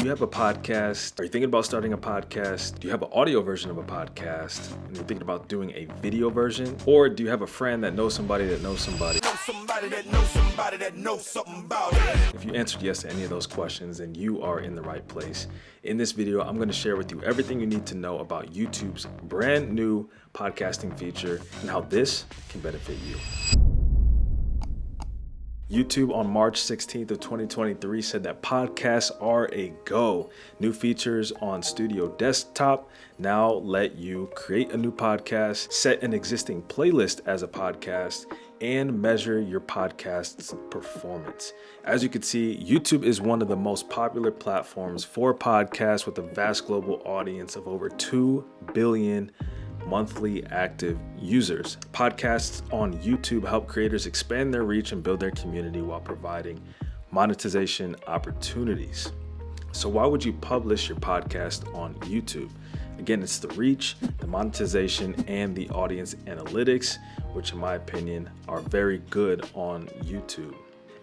you have a podcast? Are you thinking about starting a podcast? Do you have an audio version of a podcast and you're thinking about doing a video version? Or do you have a friend that knows somebody that knows somebody? If you answered yes to any of those questions, then you are in the right place. In this video, I'm going to share with you everything you need to know about YouTube's brand new podcasting feature and how this can benefit you. YouTube on March 16th of 2023 said that podcasts are a go. New features on Studio Desktop now let you create a new podcast, set an existing playlist as a podcast, and measure your podcast's performance. As you can see, YouTube is one of the most popular platforms for podcasts with a vast global audience of over 2 billion monthly active users. Podcasts on YouTube help creators expand their reach and build their community while providing monetization opportunities. So why would you publish your podcast on YouTube? Again, it's the reach, the monetization, and the audience analytics, which in my opinion are very good on YouTube.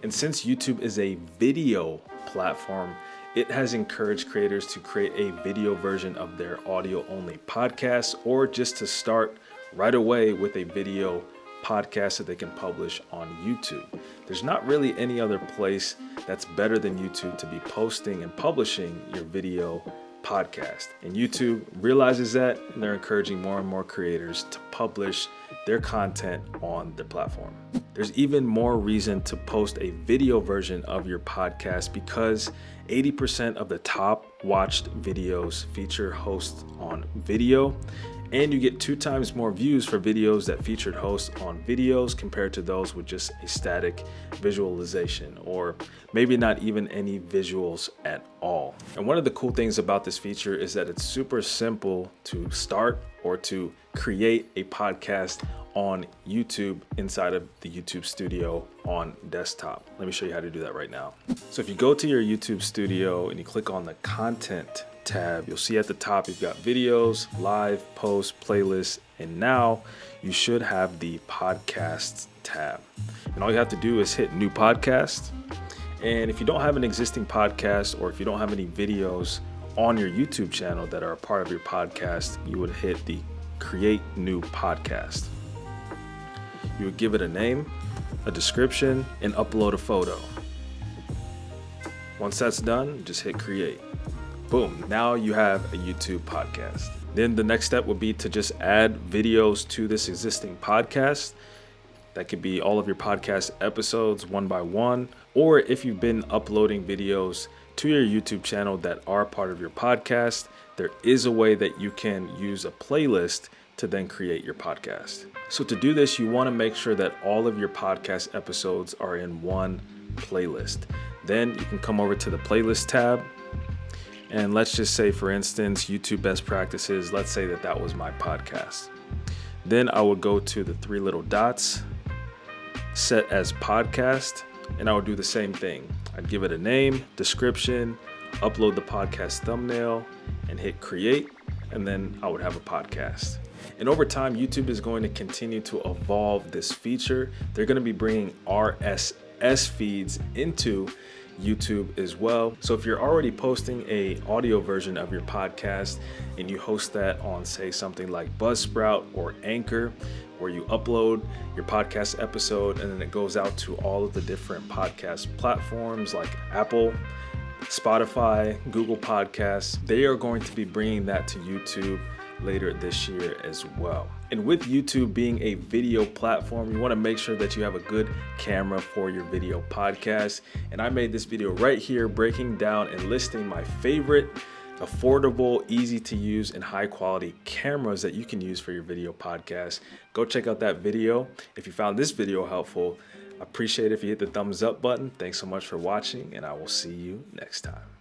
And since YouTube is a video platform, it has encouraged creators to create a video version of their audio-only podcasts, or just to start right away with a video podcast that they can publish on YouTube. There's not really any other place that's better than YouTube to be posting and publishing your video podcast. And YouTube realizes that, and they're encouraging more and more creators to publish their content on their platform. There's even more reason to post a video version of your podcast because 80% of the top watched videos feature hosts on video, and you get 2 times more views for videos that featured hosts on videos compared to those with just a static visualization, or maybe not even any visuals at all. And one of the cool things about this feature is that it's super simple to start or to create a podcast on YouTube inside of the YouTube Studio on desktop. Let me show you how to do that right now. So if you go to your YouTube Studio and you click on the content tab, you'll see at the top you've got videos, live, posts, playlists, and now you should have the podcasts tab. And all you have to do is hit new podcast. And if you don't have an existing podcast, or if you don't have any videos on your YouTube channel that are a part of your podcast, you would hit the create new podcast. You would give it a name, a description, and upload a photo. Once that's done, just hit create. Boom, now you have a YouTube podcast. Then the next step would be to just add videos to this existing podcast. That could be all of your podcast episodes one by one, or if you've been uploading videos to your YouTube channel that are part of your podcast, there is a way that you can use a playlist to then create your podcast. So to do this, you want to make sure that all of your podcast episodes are in one playlist. Then you can come over to the playlist tab, and let's just say, for instance, YouTube best practices. Let's say that was my podcast. Then I would go to the 3 little dots, set as podcast, and I would do the same thing. I'd give it a name, description, upload the podcast thumbnail, and hit create, and then I would have a podcast. And over time, YouTube is going to continue to evolve this feature. They're going to be bringing RSS feeds into YouTube as well. So if you're already posting a audio version of your podcast and you host that on, say, something like Buzzsprout or Anchor, where you upload your podcast episode and then it goes out to all of the different podcast platforms like Apple, Spotify, Google Podcasts, they are going to be bringing that to YouTube later this year as well. And with YouTube being a video platform, you want to make sure that you have a good camera for your video podcast. And I made this video right here breaking down and listing my favorite affordable, easy to use, and high quality cameras that you can use for your video podcast. Go check out that video. If you found this video helpful, I appreciate it if you hit the thumbs up button. Thanks so much for watching, and I will see you next time.